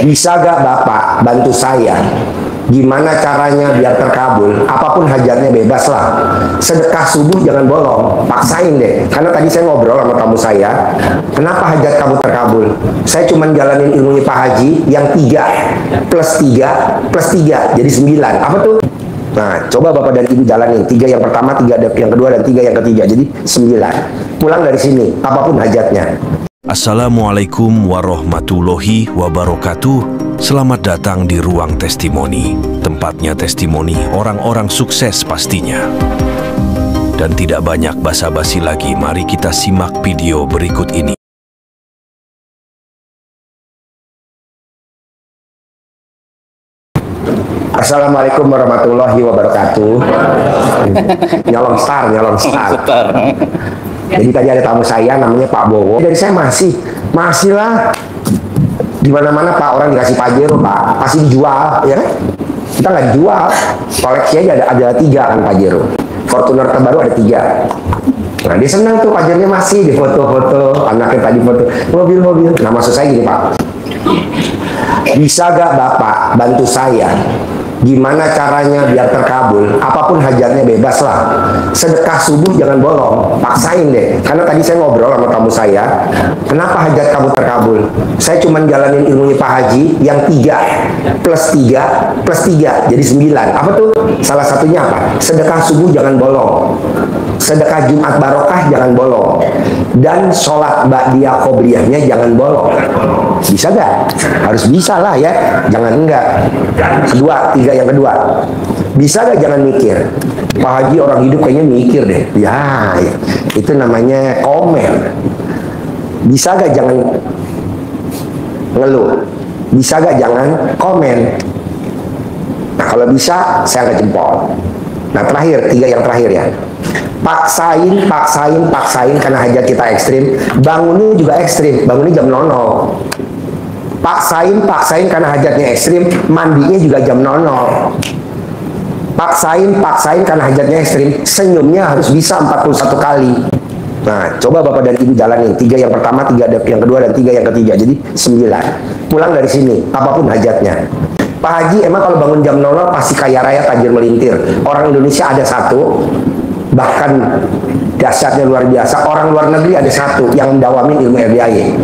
Bisa gak Bapak bantu saya? Gimana caranya biar terkabul? Apapun hajatnya bebas lah. Sedekah subuh jangan bolong, paksain deh. Karena tadi saya ngobrol sama tamu saya, kenapa hajat kamu terkabul? Saya cuma jalanin ilmunya Pak Haji yang 3 plus 3 plus 3 jadi 9. Apa tuh? Nah, coba Bapak dan Ibu jalanin 3 yang pertama, 3 yang kedua, dan 3 yang ketiga jadi 9. Pulang dari sini, apapun hajatnya. Assalamualaikum warahmatullahi wabarakatuh. Selamat datang di Ruang Testimoni, tempatnya testimoni orang-orang sukses pastinya. Dan tidak banyak basa-basi lagi, mari kita simak video berikut ini. Assalamualaikum warahmatullahi wabarakatuh. Nyolong star. Jadi tadi ada tamu saya namanya Pak Bowo. Dari saya masih lah. Di mana-mana Pak, orang dikasih Pajero Pak, pasti dijual, ya kan? Kita nggak dijual. Koleksi aja ada 3 kan Pajero. Fortuner terbaru ada 3. Nah dia senang tuh Pajernya masih di foto-foto, anaknya tadi foto mobil-mobil. Nah maksud saya gini Pak, bisa gak Bapak bantu saya? Gimana caranya biar terkabul? Apapun hajatnya bebas lah. Sedekah subuh jangan bolong, paksain deh. Karena tadi saya ngobrol sama tamu saya, kenapa hajat kamu terkabul? Saya cuma jalanin ilmunya Pak Haji yang 3 plus 3 plus 3 jadi 9. Apa tuh? Salah satunya apa? Sedekah subuh jangan bolong, sedekah Jumat barokah jangan bolong, dan sholat ba'diyah qobliyahnya jangan bolong. Bisa gak? Harus bisa lah ya, jangan enggak. Yang kedua, bisa gak jangan mikir? Pak Haji orang hidup kayaknya mikir deh. Ya, itu namanya komen. Bisa gak jangan ngeluh? Bisa gak jangan komen? Nah kalau bisa, saya angkat jempol. Nah terakhir, 3 yang terakhir ya. Paksain karena hajat kita ekstrim. Bangunnya juga ekstrim, bangunnya jam 00. Paksain karena hajatnya ekstrim, mandinya juga jam 00. Paksain karena hajatnya ekstrim, senyumnya harus bisa 41 kali. Nah, coba Bapak dan Ibu jalanin 3 yang pertama, 3 yang kedua, dan 3 yang ketiga jadi 9. Pulang dari sini, apapun hajatnya. Pak Haji emang kalau bangun jam 00 pasti kaya raya tajir melintir. Orang Indonesia ada 1, bahkan dahsyatnya luar biasa. Orang luar negeri ada 1 yang mendawamin ilmu RDIY.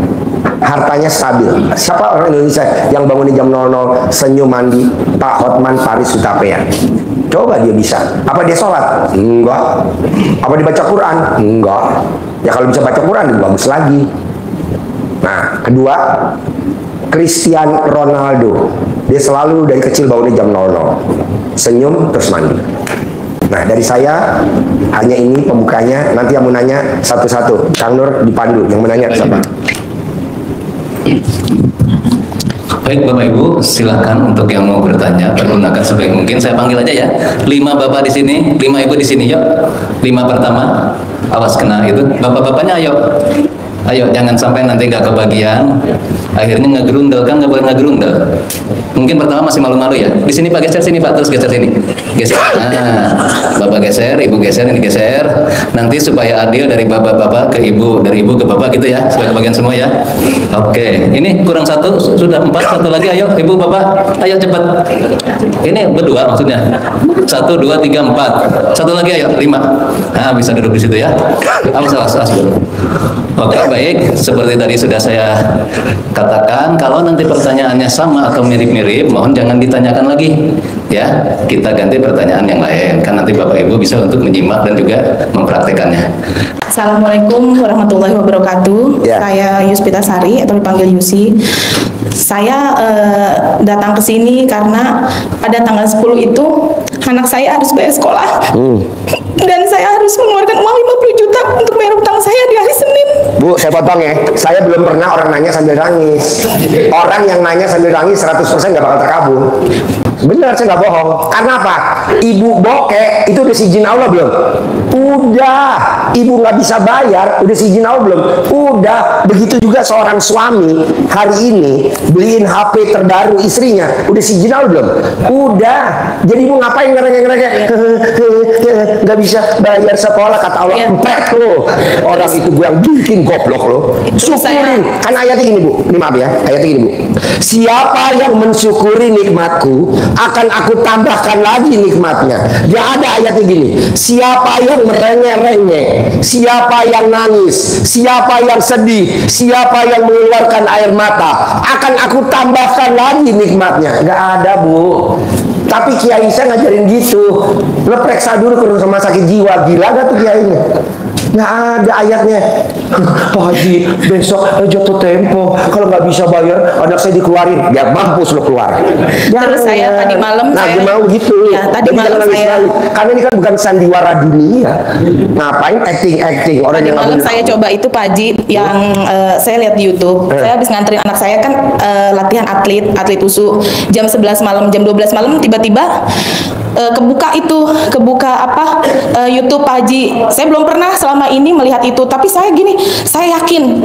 Hartanya stabil. Siapa orang Indonesia yang bangun di jam 00 senyum mandi? Pak Hotman Paris Hutapea. Coba dia bisa. Apa dia sholat? Enggak. Apa dibaca Quran? Enggak. Ya kalau bisa baca Quran bagus lagi. Nah kedua, Cristiano Ronaldo. Dia selalu dari kecil bangunnya jam 00, senyum terus mandi. Nah dari saya hanya ini pembukanya. Nanti yang mau nanya satu-satu. Kang Nur dipandu. Yang mau nanya siapa? Baik Bapak Ibu, silakan untuk yang mau bertanya pergunakan sebaik mungkin. Saya panggil aja ya. 5 Bapak di sini, 5 Ibu di sini, yuk. 5 pertama, awas kena itu. Bapak-bapaknya ayo. Ayo, jangan sampai nanti nggak kebagian. Akhirnya ngegerundel, kan nggak boleh ngegerundel. Mungkin pertama masih malu-malu ya. Di sini Pak, geser sini Pak, terus geser sini. Geser. Nah, Bapak geser, Ibu geser, ini geser. Nanti supaya adil dari Bapak-bapak ke Ibu, dari Ibu ke Bapak gitu ya, supaya kebagian semua ya. Oke, ini kurang 1, sudah 4, 1 lagi. Ayo Ibu Bapak, ayo cepat. Ini berdua maksudnya. 1, 2, 3, 4. 1 lagi ayo, 5. Nah, bisa duduk di situ ya. Awas dulu. Oke, baik. Seperti tadi sudah saya katakan, kalau nanti pertanyaannya sama atau mirip-mirip, mohon jangan ditanyakan lagi. Ya, kita ganti pertanyaan yang lain. Kan nanti Bapak Ibu bisa untuk menyimak dan juga mempraktekannya. Assalamualaikum warahmatullahi wabarakatuh. Ya. Saya Yuspita Sari atau dipanggil Yusi. Saya datang ke sini karena pada tanggal 10 itu anak saya harus bayar sekolah. Dan saya harus mengeluarkan uang 50 juta untuk bayar utang saya di hari Senin. Bu, saya potong ya. Saya belum pernah orang nanya sambil nangis. Orang yang nanya sambil nangis 100% nggak bakal terkabul. Bener, saya nggak bohong. Karena apa? Ibu bokeh itu udah izin Allah belum? Udah. Ibu nggak bisa bayar, udah izin Allah belum? Udah. Begitu juga seorang suami hari ini beliin HP terbaru istrinya, udah izin Allah belum? Udah. Jadi ibu ngapain ngerengek-ngerengek? Nggak bisa bayar sekolah, kata Allah. Empet lo. Orang itu gue yang bikin goblok lo. Syukurin. Kan ayatnya gini bu, ini maaf ya, ayatnya gini bu. Siapa yang mensyukuri nikmatku, akan aku tambahkan lagi nikmatnya. Dia ada ayatnya gini. Siapa yang merengek-rengek, siapa yang nangis, siapa yang sedih, siapa yang mengeluarkan air mata, akan aku tambahkan lagi nikmatnya. Nggak ada bu. Tapi kiai saya ngajarin gitu. Lo periksa dulu ke rumah sakit jiwa. Gila gak tuh kiainya? Nggak ada ayatnya. Pak Haji besok jatuh tempo, kalau nggak bisa bayar anak saya dikeluarin. Ya mampus lo keluar. Terus saya tadi malam saya mau gitu. Ya, tadi jadi malam saya karena ini kan bukan sandiwara dunia. Ngapain acting orang tadi yang malam saya coba itu Pak Haji yang saya lihat di YouTube. Saya habis nganterin anak saya kan latihan atlet usu jam 11 malam, jam 12 malam tiba-tiba kebuka YouTube Pak Haji. Saya belum pernah selama ini melihat itu, tapi saya gini, saya yakin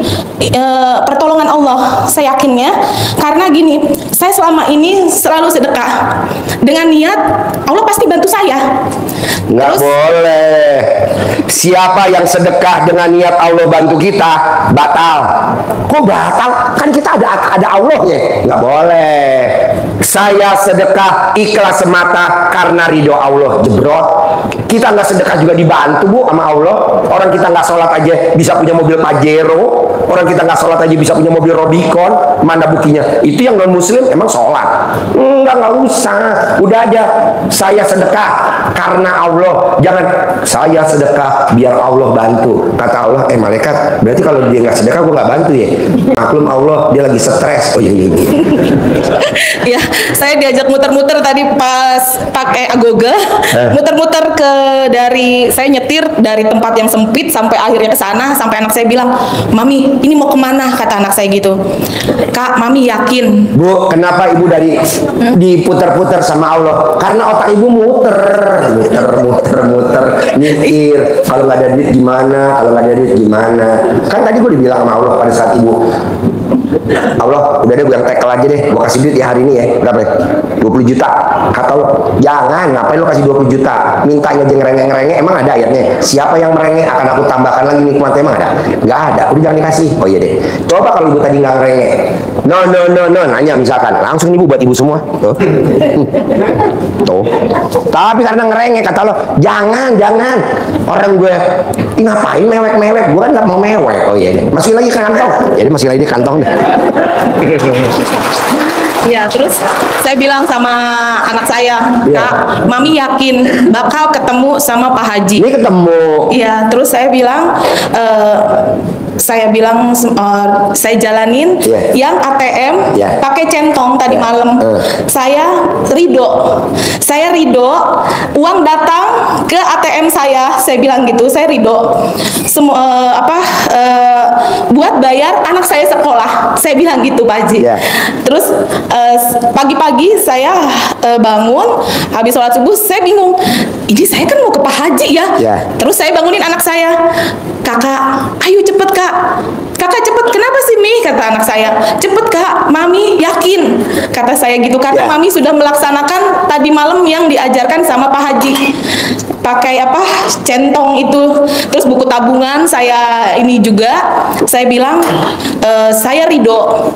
pertolongan Allah, saya yakinnya karena gini, saya selama ini selalu sedekah dengan niat Allah pasti bantu saya. Nggak boleh. Siapa yang sedekah dengan niat Allah bantu kita, batal. Kok batal? Kan kita ada Allahnya. Nggak boleh. Saya sedekah ikhlas semata karena ridho Allah. Jebrot. Kita nggak sedekah juga dibantu bu sama Allah. Orang kita nggak sholat aja bisa punya mobil Pajero. Orang kita nggak sholat aja bisa punya mobil Robicon. Mana buktinya? Itu yang non muslim emang sholat? Nggak usah. Udah aja. Saya sedekah karena Allah. Jangan saya sedekah biar Allah bantu. Kata Allah, malaikat, berarti kalau dia nggak sedekah gue nggak bantu ya. Maklum Allah dia lagi stres. Oh iya. Ya, saya diajak muter-muter tadi pas pakai Agoga, muter-muter dari saya nyetir dari tempat yang sempit sampai akhirnya ke sana, sampai anak saya bilang, "Mami, ini mau kemana?" Kata anak saya gitu. "Kak, Mami yakin." Bu, kenapa ibu dari diputer-puter sama Allah? Karena otak ibu muter, mikir. Kalau nggak ada duit gimana? Kalau nggak ada duit gimana? Kan tadi gue dibilang sama Allah pada saat ibu, Allah, udah deh gue yang tackle aja deh, gue kasih duit ya hari ini ya, berapa ya? 20 juta. Kata Allah, jangan, ngapain lo kasih 20 juta? Mintanya aja ngerengek-ngerengek, emang ada ayatnya? Siapa yang merengek akan aku tambahkan lagi nikmatnya, emang ada? Nggak ada, udah jangan dikasih. Oh iya deh, coba kalau ibu tadi nggak ngerengek, no, nanya misalkan, langsung ibu buat ibu semua. Tuh. Tapi karena ngerengek, kata Allah, jangan. Orang gue, ngapain mewek-mewek? Gue kan nggak mau mewek. Oh iya deh, masukin lagi ke kantong. Jadi masih lagi di kantong deh. Ya, terus saya bilang sama anak saya, "Kak, Mami yakin bakal ketemu sama Pak Haji." Ini ketemu. Iya, terus saya bilang, saya jalanin yang ATM pakai centong tadi malam. Saya ridho uang datang ke ATM saya bilang gitu, saya ridho semua buat bayar anak saya sekolah, saya bilang gitu Pak Haji. Terus pagi-pagi saya bangun habis sholat subuh, saya bingung, ini saya kan mau ke Pak Haji ya. Terus saya bangunin anak saya, "Kakak, ayo cepet Kak, Kakak cepet, kenapa sih Mi?" Kata anak saya. "Cepet Kak, Mami yakin," kata saya gitu, karena Mami sudah melaksanakan tadi malam yang diajarkan sama Pak Haji, pakai centong itu. Terus buku tabungan saya ini juga, saya bilang saya ridho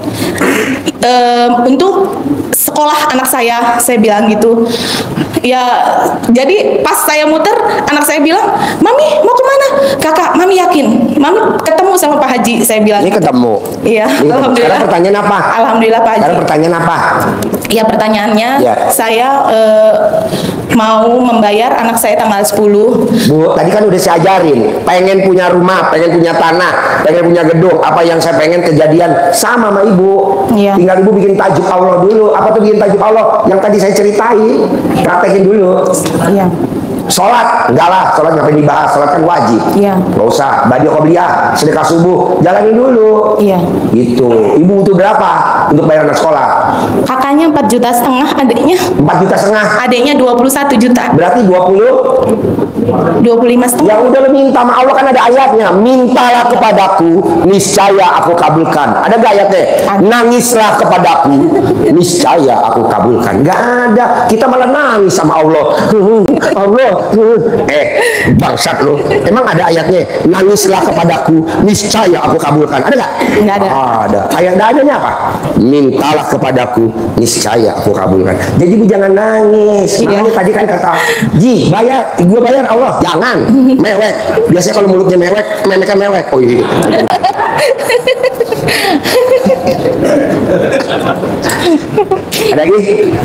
untuk sekolah anak saya bilang gitu. Ya, jadi pas saya muter, anak saya bilang, "Mami mau kemana?" "Kakak, Mami yakin, Mami ketemu sama Pak Haji," saya bilang. Ini ketemu. Iya, alhamdulillah. Sekarang pertanyaan apa? Alhamdulillah Pak Haji. Sekarang pertanyaan apa? Ya, pertanyaannya, saya mau membayar anak saya tanggal 10. Bu, tadi kan udah saya ajarin, pengen punya rumah, pengen punya tanah, pengen punya gedung, apa yang saya pengen kejadian sama ibu. Tinggal ibu bikin tajuk Allah dulu. Apa tuh bikin tajuk Allah? Yang tadi saya ceritain, praktekin dulu. Sholat, enggak lah, sholat ngapain dibahas, sholat kan wajib. Nggak usah, badi qobliyah, sedekah subuh, jalanin dulu. Gitu. Ibu butuh berapa untuk bayar anak sekolah? Kakaknya 4,5 juta, adiknya 4,5 juta. Adiknya 21 juta. Berarti 25 setengah. yang udah lo minta sama Allah, kan ada ayatnya, mintalah kepadaku niscaya aku kabulkan. Ada gak ayatnya? Nangislah kepadaku niscaya aku kabulkan. Gak ada. Kita malah nangis sama Allah. Allah, bangsat lo. Emang ada ayatnya nangislah kepadaku niscaya aku kabulkan? Ada gak? Nggak ada. Ada. Ayatnya apa? Mintalah kepadaku niscaya aku kabulkan. Jadi bu jangan nangis. Makanya tadi kan kata Ji, bayar, gue bayar Allah. Jangan mewek. Biasanya kalau mulutnya mewek, memeknya mewek. Oh iya. Ada lagi?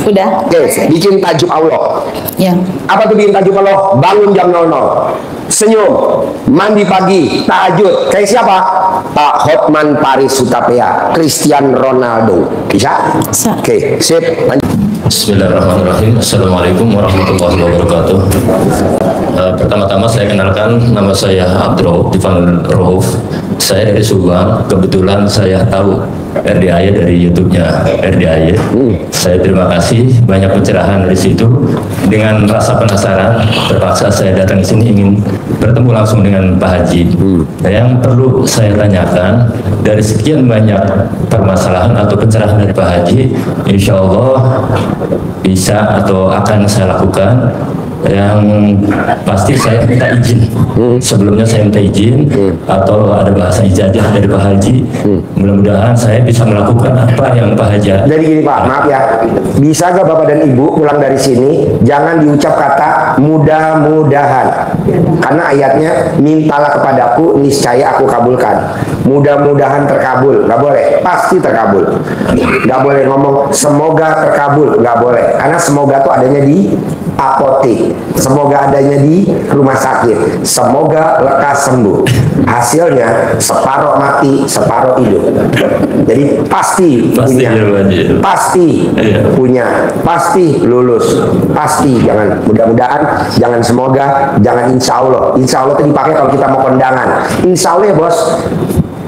Udah. Oke, bikin tajuk Allah. Ya. Apa tuh bikin tajuk Allah? Bangun jam 00, senyum, mandi pagi, tahajud. Kayak siapa? Pak Hotman Paris Hutapea, Cristiano Ronaldo. Bisa? Bisa. Oke, sip. Bismillahirrahmanirrahim. Assalamualaikum warahmatullahi wabarakatuh. Pertama-tama saya kenalkan, nama saya Abdro, dipanggil Rauf. Saya dari Subang. Kebetulan saya tahu RDAY dari YouTube-nya RDAY. Saya terima kasih, banyak pencerahan dari situ. Dengan rasa penasaran, terpaksa saya datang ke sini ingin bertemu langsung dengan Pak Haji. Yang perlu saya tanyakan, dari sekian banyak permasalahan atau pencerahan dari Pak Haji, insya Allah bisa atau akan saya lakukan. Yang pasti saya minta izin. Sebelumnya saya minta izin atau ada bahasa ijazah dari Pak Haji. Mudah-mudahan saya bisa melakukan apa yang Pak Haji. Jadi gini Pak, maaf ya, bisa gak Bapak dan Ibu pulang dari sini jangan diucap kata mudah-mudahan, karena ayatnya mintalah kepadaku niscaya aku kabulkan. Mudah-mudahan terkabul, nggak boleh, pasti terkabul. Nggak boleh ngomong semoga terkabul, nggak boleh, karena semoga tuh adanya di apotek, semoga adanya di rumah sakit, semoga lekas sembuh. Hasilnya separuh mati, separuh hidup. Jadi pasti punya, pasti punya, pasti lulus, pasti. Jangan mudah-mudahan, jangan semoga, jangan insya Allah. Insya Allah itu dipakai kalau kita mau kondangan. Insya Allah ya bos,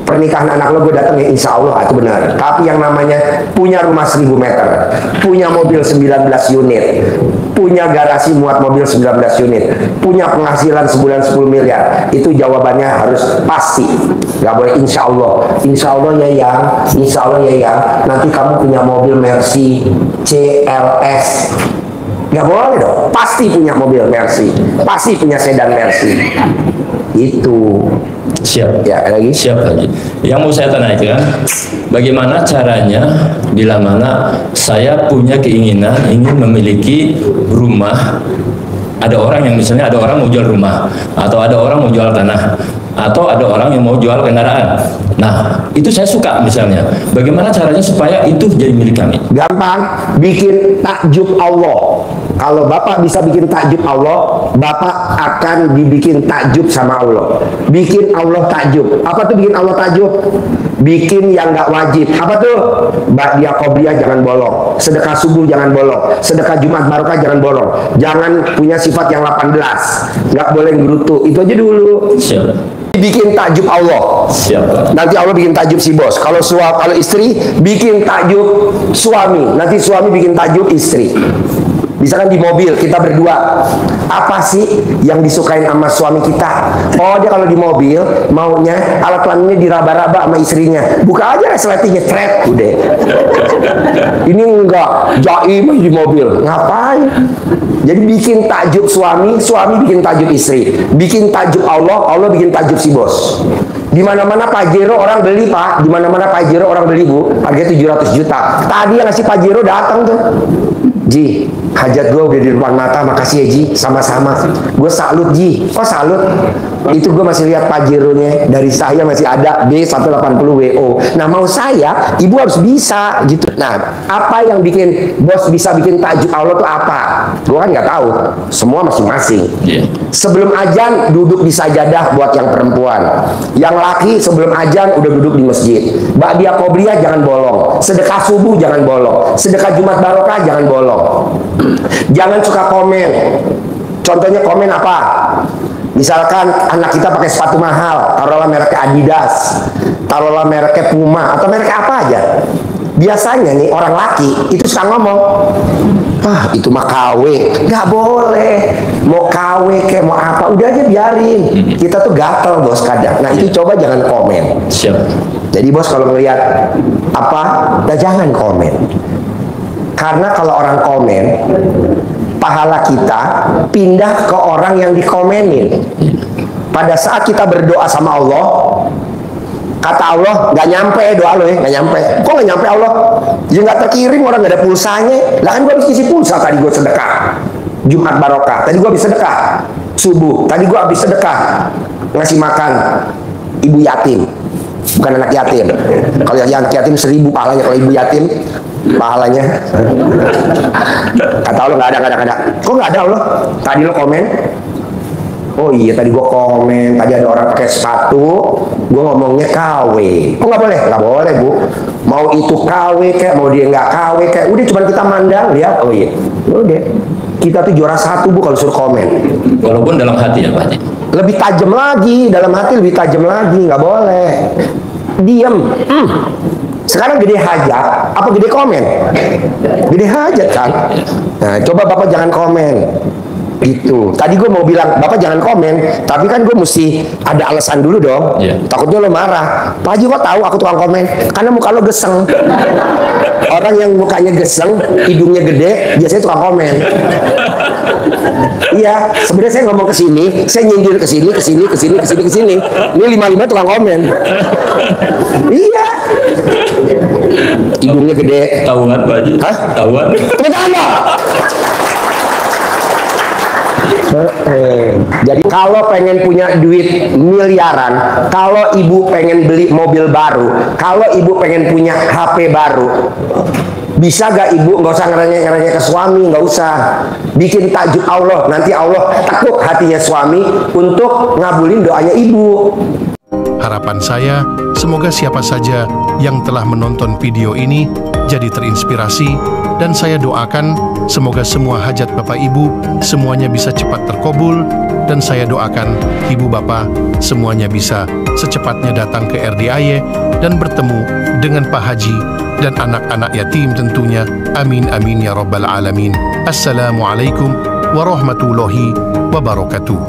pernikahan anak lo gue datang ya insya Allah itu benar. Tapi yang namanya punya rumah 1000 meter, punya mobil 19 unit, punya garasi muat mobil 19 unit, punya penghasilan sebulan 10 miliar, itu jawabannya harus pasti. Gak boleh insya Allah. Insya Allah ya yang, insya Allah ya yang, nanti kamu punya mobil Mercy CLS. Gak boleh dong. Pasti punya mobil Mercy, pasti punya sedan Mercy. Itu. Siap. Ya, lagi. Siap Haji. Yang mau saya tanyakan, bagaimana caranya bila mana saya punya keinginan ingin memiliki rumah, ada orang yang misalnya ada orang mau jual rumah, atau ada orang mau jual tanah, atau ada orang yang mau jual kendaraan. Nah, itu saya suka misalnya. Bagaimana caranya supaya itu jadi milik kami? Gampang, bikin takjub Allah. Kalau Bapak bisa bikin takjub Allah, Bapak akan dibikin takjub sama Allah. Bikin Allah takjub. Apa tuh bikin Allah takjub? Bikin yang nggak wajib. Apa tuh? Ba'diyah qobliyah jangan bolong, sedekah subuh jangan bolong, sedekah Jumat barokah jangan bolong, jangan punya sifat yang 18, nggak boleh gerutu. Itu aja dulu. Siap. Bikin takjub Allah. Siap. Nanti Allah bikin takjub si bos. Kalau istri bikin takjub suami, nanti suami bikin takjub istri. Misalkan di mobil kita berdua, apa sih yang disukain sama suami kita? Oh, dia kalau di mobil maunya alat kelaminnya diraba-raba sama istrinya. Buka aja resletingnya, thread udah. Ini enggak jaim di mobil, ngapain? Jadi bikin takjub suami, suami bikin takjub istri, bikin takjub Allah, Allah bikin takjub si bos. Di mana-mana Pajero orang beli Pak, di mana-mana Pajero orang beli Bu, harganya 700 juta. Tadi yang ngasih Pajero datang tuh. Ji, hajat gue udah di depan mata, makasih ya Ji, sama-sama. Gue salut Ji. Oh salut? Itu gue masih lihat Pajero-nya, dari saya masih ada B180WO. Nah mau saya, ibu harus bisa gitu. Nah, apa yang bikin bos bisa bikin takjub Allah tuh apa? Gue kan nggak tahu, semua masing-masing. Sebelum azan duduk di sajadah buat yang perempuan, yang laki sebelum azan udah duduk di masjid. Ba'diyah qobliyah jangan bolong, sedekah subuh jangan bolong, sedekah Jumat barokah jangan bolong. Jangan suka komen. Contohnya komen apa? Misalkan anak kita pakai sepatu mahal, taruhlah mereknya Adidas, taruhlah mereknya Puma, atau merek apa aja. Biasanya nih orang laki itu suka ngomong, ah itu mah KW, nggak boleh. Mau KW kayak mau apa, udah aja biarin. Kita tuh gatel bos kadang. Nah itu coba jangan komen. Siap. Jadi bos kalau melihat apa, nah jangan komen. Karena kalau orang komen, pahala kita pindah ke orang yang dikomenin. Pada saat kita berdoa sama Allah, kata Allah, nggak nyampe doa lo ya, nggak nyampe. Kok nggak nyampe Allah? Ya nggak terkirim, orang nggak ada pulsanya. Lah kan gue habis isi pulsa tadi, gue sedekah Jumat Barokah. Tadi gue habis sedekah subuh. Tadi gue habis sedekah ngasih makan ibu yatim, bukan anak yatim. Kalau yang yatim 1000 pahalanya, kalau ibu yatim pahalanya. Kata Allah nggak ada. Kok nggak ada Allah? Tadi lo komen. Oh iya tadi gue komen, tadi ada orang pakai sepatu, gue ngomongnya KW. Kok nggak boleh? Nggak boleh bu. Mau itu KW kayak, mau dia nggak KW kayak, udah cuma kita mandang lihat. Oh iya, udah. Kita tuh juara 1 bu kalau suruh komen. Walaupun dalam hati ya Pak Haji. Lebih tajam lagi, dalam hati lebih tajam lagi, nggak boleh. Diam. Sekarang gede hajat, apa gede komen? Gede hajat kan? Nah, coba bapak jangan komen. Gitu. Tadi gue mau bilang bapak jangan komen, tapi kan gue mesti ada alasan dulu dong. Takutnya lo marah. Pak Haji kok tahu aku tukang komen? Karena muka lo geseng. Orang yang mukanya geseng, hidungnya gede, biasanya tukang komen. Iya, sebenarnya saya ngomong ke sini, saya nyindir ke sini. Ini 55 tukang komen. Iya. Hidungnya gede. Tahuan Pak Haji. Hah? Tahuan. Tepuk tangan. Jadi kalau pengen punya duit miliaran, kalau ibu pengen beli mobil baru, kalau ibu pengen punya HP baru, bisa gak ibu nggak usah ngerenya ke suami, nggak usah bikin tajuk Allah, nanti Allah tekuk hatinya suami untuk ngabulin doanya ibu. Harapan saya, semoga siapa saja yang telah menonton video ini jadi terinspirasi, dan saya doakan semoga semua hajat Bapak Ibu semuanya bisa cepat terkabul, dan saya doakan Ibu Bapak semuanya bisa secepatnya datang ke RDIY dan bertemu dengan Pak Haji dan anak-anak yatim tentunya. Amin amin ya rabbal alamin. Assalamualaikum warahmatullahi wabarakatuh.